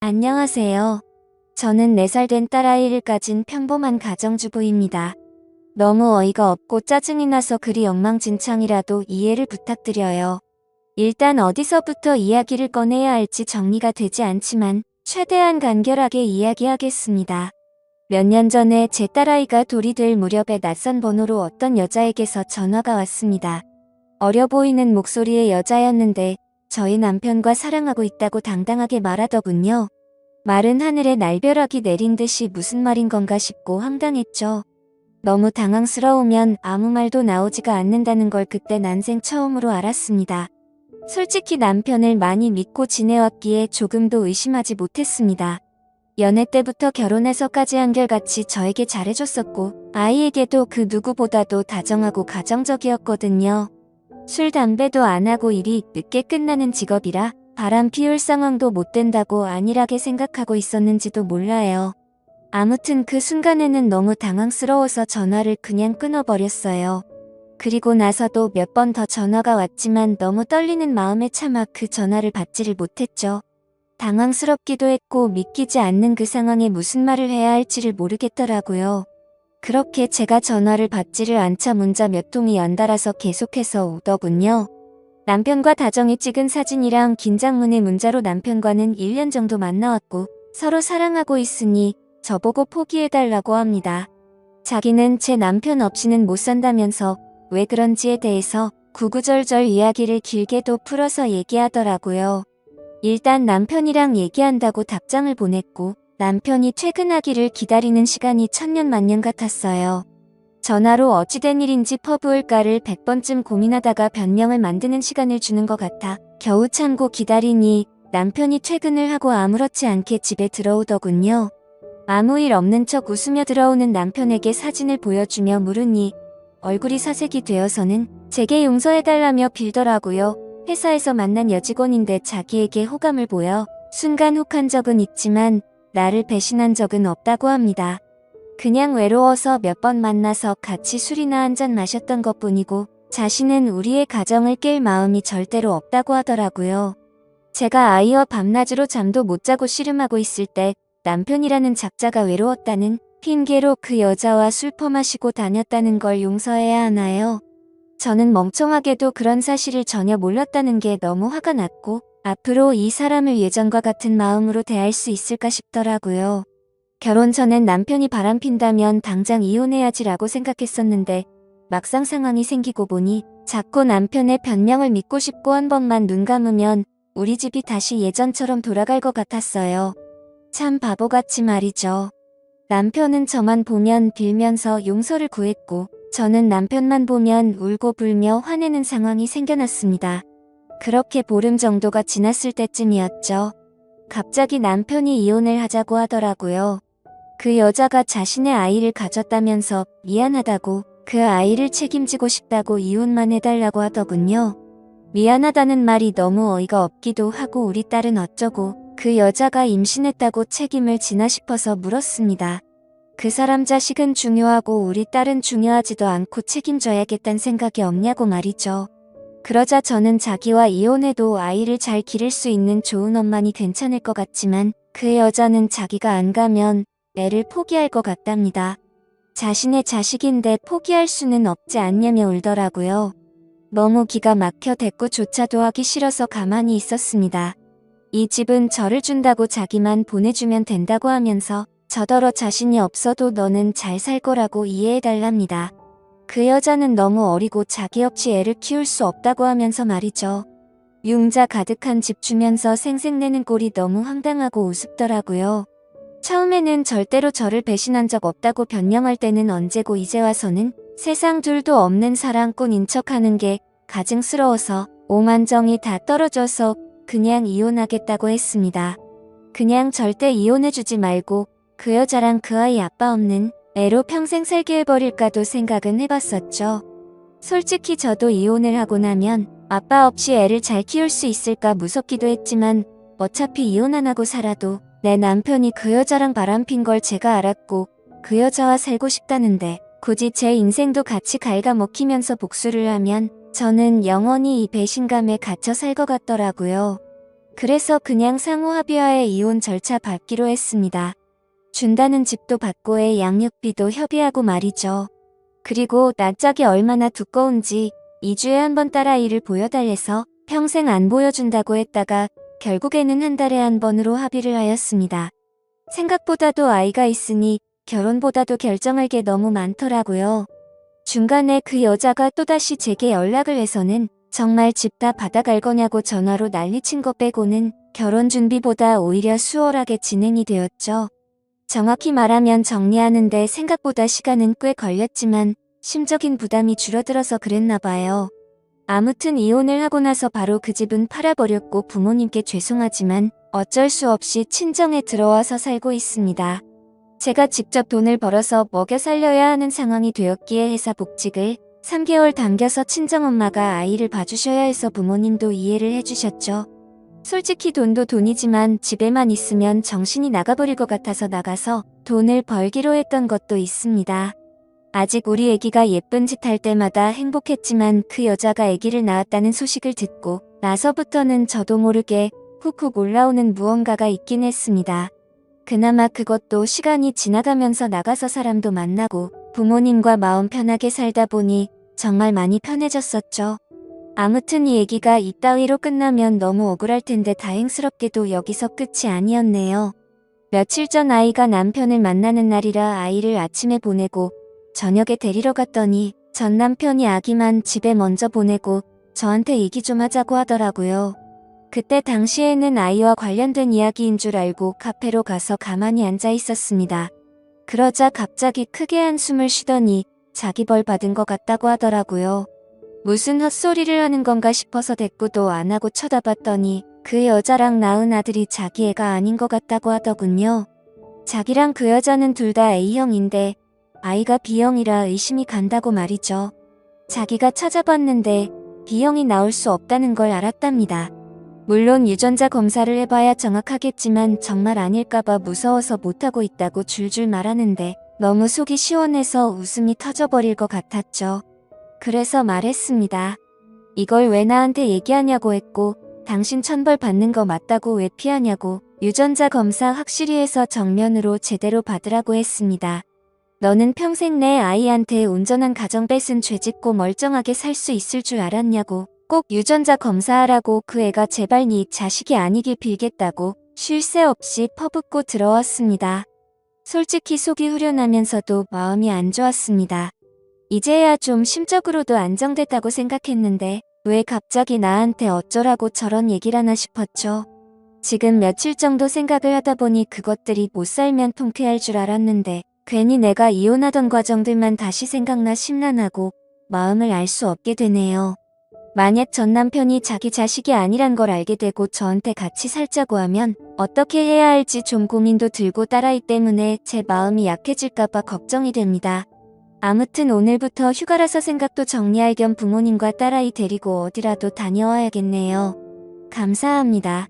안녕하세요. 저는 4살 된 딸아이를 가진 평범한 가정주부입니다. 너무 어이가 없고 짜증이 나서 글이 엉망진창이라도 이해를 부탁드려요. 일단 어디서부터 이야기를 꺼내야 할지 정리가 되지 않지만 최대한 간결하게 이야기하겠습니다. 몇 년 전에 제 딸아이가 돌이 될 무렵에 낯선 번호로 어떤 여자에게서 전화가 왔습니다. 어려 보이는 목소리의 여자였는데 저희 남편과 사랑하고 있다고 당당하게 말하더군요. 말은 하늘에 날벼락이 내린 듯이 무슨 말인 건가 싶고 황당했죠. 너무 당황스러우면 아무 말도 나오지가 않는다는 걸 그때 난생 처음으로 알았습니다. 솔직히 남편을 많이 믿고 지내왔기에 조금도 의심하지 못했습니다. 연애 때부터 결혼해서까지 한결같이 저에게 잘해줬었고 아이에게도 그 누구보다도 다정하고 가정적이었거든요. 술 담배도 안 하고 일이 늦게 끝나는 직업이라 바람 피울 상황도 못 된다고 안일하게 생각하고 있었는지도 몰라요. 아무튼 그 순간에는 너무 당황스러워서 전화를 그냥 끊어버렸어요. 그리고 나서도 몇 번 더 전화가 왔지만 너무 떨리는 마음에 차마 그 전화를 받지를 못했죠. 당황스럽기도 했고 믿기지 않는 그 상황에 무슨 말을 해야 할지를 모르겠더라고요. 그렇게 제가 전화를 받지를 않자 문자 몇 통이 연달아서 계속해서 오더군요. 남편과 다정히 찍은 사진이랑 긴장문의 문자로 남편과는 1년 정도 만나왔고 서로 사랑하고 있으니 저보고 포기해달라고 합니다. 자기는 제 남편 없이는 못 산다면서 왜 그런지에 대해서 구구절절 이야기를 길게도 풀어서 얘기하더라고요. 일단 남편이랑 얘기한다고 답장을 보냈고 남편이 퇴근하기를 기다리는 시간이 천년만년 같았어요. 전화로 어찌된 일인지 퍼부을까를 100번쯤 고민하다가 변명을 만드는 시간을 주는 것 같아 겨우 참고 기다리니 남편이 퇴근을 하고 아무렇지 않게 집에 들어오더군요. 아무 일 없는 척 웃으며 들어오는 남편에게 사진을 보여주며 물으니 얼굴이 사색이 되어서는 제게 용서해달라며 빌더라고요. 회사에서 만난 여직원인데 자기에게 호감을 보여 순간 혹한 적은 있지만 나를 배신한 적은 없다고 합니다. 그냥 외로워서 몇 번 만나서 같이 술이나 한잔 마셨던 것뿐이고 자신은 우리의 가정을 깰 마음이 절대로 없다고 하더라고요. 제가 아이와 밤낮으로 잠도 못 자고 씨름하고 있을 때 남편이라는 작자가 외로웠다는 핑계로 그 여자와 술 퍼마시고 다녔다는 걸 용서해야 하나요? 저는 멍청하게도 그런 사실을 전혀 몰랐다는 게 너무 화가 났고 앞으로 이 사람을 예전과 같은 마음으로 대할 수 있을까 싶더라고요. 결혼 전엔 남편이 바람핀다면 당장 이혼해야지라고 생각했었는데 막상 상황이 생기고 보니 자꾸 남편의 변명을 믿고 싶고 한 번만 눈 감으면 우리 집이 다시 예전처럼 돌아갈 것 같았어요. 참 바보같이 말이죠. 남편은 저만 보면 빌면서 용서를 구했고 저는 남편만 보면 울고 불며 화내는 상황이 생겨났습니다. 그렇게 보름 정도가 지났을 때쯤이었죠. 갑자기 남편이 이혼을 하자고 하더라고요. 그 여자가 자신의 아이를 가졌다면서 미안하다고 그 아이를 책임지고 싶다고 이혼만 해달라고 하더군요. 미안하다는 말이 너무 어이가 없기도 하고 우리 딸은 어쩌고 그 여자가 임신했다고 책임을 지나 싶어서 물었습니다. 그 사람 자식은 중요하고 우리 딸은 중요하지도 않고 책임져야겠다는 생각이 없냐고 말이죠. 그러자 저는 자기와 이혼해도 아이를 잘 기를 수 있는 좋은 엄마니 괜찮을 것 같지만 그 여자는 자기가 안 가면 애를 포기할 것 같답니다. 자신의 자식인데 포기할 수는 없지 않냐며 울더라고요. 너무 기가 막혀 대꾸조차도 하기 싫어서 가만히 있었습니다. 이 집은 저를 준다고 자기만 보내주면 된다고 하면서 저더러 자신이 없어도 너는 잘 살 거라고 이해해달랍니다. 그 여자는 너무 어리고 자기 없이 애를 키울 수 없다고 하면서 말이죠. 융자 가득한 집 주면서 생색내는 꼴이 너무 황당하고 우습더라고요. 처음에는 절대로 저를 배신한 적 없다고 변명할 때는 언제고 이제 와서는 세상 둘도 없는 사랑꾼인 척하는 게 가증스러워서 오만정이 다 떨어져서 그냥 이혼하겠다고 했습니다. 그냥 절대 이혼해주지 말고 그 여자랑 그 아이 아빠 없는 애로 평생 살게 해버릴까도 생각은 해봤었죠. 솔직히 저도 이혼을 하고 나면 아빠 없이 애를 잘 키울 수 있을까 무섭기도 했지만 어차피 이혼 안 하고 살아도 내 남편이 그 여자랑 바람핀 걸 제가 알았고 그 여자와 살고 싶다는데 굳이 제 인생도 같이 갉아먹히면서 복수를 하면 저는 영원히 이 배신감에 갇혀 살 것 같더라고요. 그래서 그냥 상호 합의하에 이혼 절차 밟기로 했습니다. 준다는 집도 받고 애 양육비도 협의하고 말이죠. 그리고 낯짝이 얼마나 두꺼운지 2주에 한 번 딸아이를 보여달래서 평생 안 보여준다고 했다가 결국에는 한 달에 한 번으로 합의를 하였습니다. 생각보다도 아이가 있으니 결혼보다도 결정할 게 너무 많더라고요. 중간에 그 여자가 또다시 제게 연락을 해서는 정말 집 다 받아갈 거냐고 전화로 난리친 거 빼고는 결혼 준비보다 오히려 수월하게 진행이 되었죠. 정확히 말하면 정리하는데 생각보다 시간은 꽤 걸렸지만 심적인 부담이 줄어들어서 그랬나 봐요. 아무튼 이혼을 하고 나서 바로 그 집은 팔아버렸고 부모님께 죄송하지만 어쩔 수 없이 친정에 들어와서 살고 있습니다. 제가 직접 돈을 벌어서 먹여 살려야 하는 상황이 되었기에 회사 복직을 3개월 당겨서 친정엄마가 아이를 봐주셔야 해서 부모님도 이해를 해주셨죠. 솔직히 돈도 돈이지만 집에만 있으면 정신이 나가버릴 것 같아서 나가서 돈을 벌기로 했던 것도 있습니다. 아직 우리 애기가 예쁜 짓 할 때마다 행복했지만 그 여자가 애기를 낳았다는 소식을 듣고 나서부터는 저도 모르게 훅훅 올라오는 무언가가 있긴 했습니다. 그나마 그것도 시간이 지나가면서 나가서 사람도 만나고 부모님과 마음 편하게 살다 보니 정말 많이 편해졌었죠. 아무튼 이 얘기가 이따위로 끝나면 너무 억울할 텐데 다행스럽게도 여기서 끝이 아니었네요. 며칠 전 아이가 남편을 만나는 날이라 아이를 아침에 보내고 저녁에 데리러 갔더니 전 남편이 아기만 집에 먼저 보내고 저한테 얘기 좀 하자고 하더라고요. 그때 당시에는 아이와 관련된 이야기인 줄 알고 카페로 가서 가만히 앉아 있었습니다. 그러자 갑자기 크게 한숨을 쉬더니 자기 벌 받은 것 같다고 하더라고요. 무슨 헛소리를 하는 건가 싶어서 대꾸도 안 하고 쳐다봤더니 그 여자랑 낳은 아들이 자기 애가 아닌 것 같다고 하더군요. 자기랑 그 여자는 둘 다 A형인데 아이가 B형이라 의심이 간다고 말이죠. 자기가 찾아봤는데 B형이 나올 수 없다는 걸 알았답니다. 물론 유전자 검사를 해봐야 정확하겠지만 정말 아닐까봐 무서워서 못하고 있다고 줄줄 말하는데 너무 속이 시원해서 웃음이 터져버릴 것 같았죠. 그래서 말했습니다. 이걸 왜 나한테 얘기하냐고 했고 당신 천벌 받는 거 맞다고 왜 피하냐고 유전자 검사 확실히 해서 정면으로 제대로 받으라고 했습니다. 너는 평생 내 아이한테 온전한 가정 뺏은 죄 짓고 멀쩡하게 살 수 있을 줄 알았냐고 꼭 유전자 검사하라고 그 애가 제발 네 자식이 아니길 빌겠다고 쉴 새 없이 퍼붓고 들어왔습니다. 솔직히 속이 후련하면서도 마음이 안 좋았습니다. 이제야 좀 심적으로도 안정됐다고 생각했는데 왜 갑자기 나한테 어쩌라고 저런 얘기를 하나 싶었죠. 지금 며칠 정도 생각을 하다 보니 그것들이 못 살면 통쾌할 줄 알았는데 괜히 내가 이혼하던 과정들만 다시 생각나 심란하고 마음을 알 수 없게 되네요. 만약 전 남편이 자기 자식이 아니란 걸 알게 되고 저한테 같이 살자고 하면 어떻게 해야 할지 좀 고민도 들고 딸아이 때문에 제 마음이 약해질까봐 걱정이 됩니다. 아무튼 오늘부터 휴가라서 생각도 정리할 겸 부모님과 딸아이 데리고 어디라도 다녀와야겠네요. 감사합니다.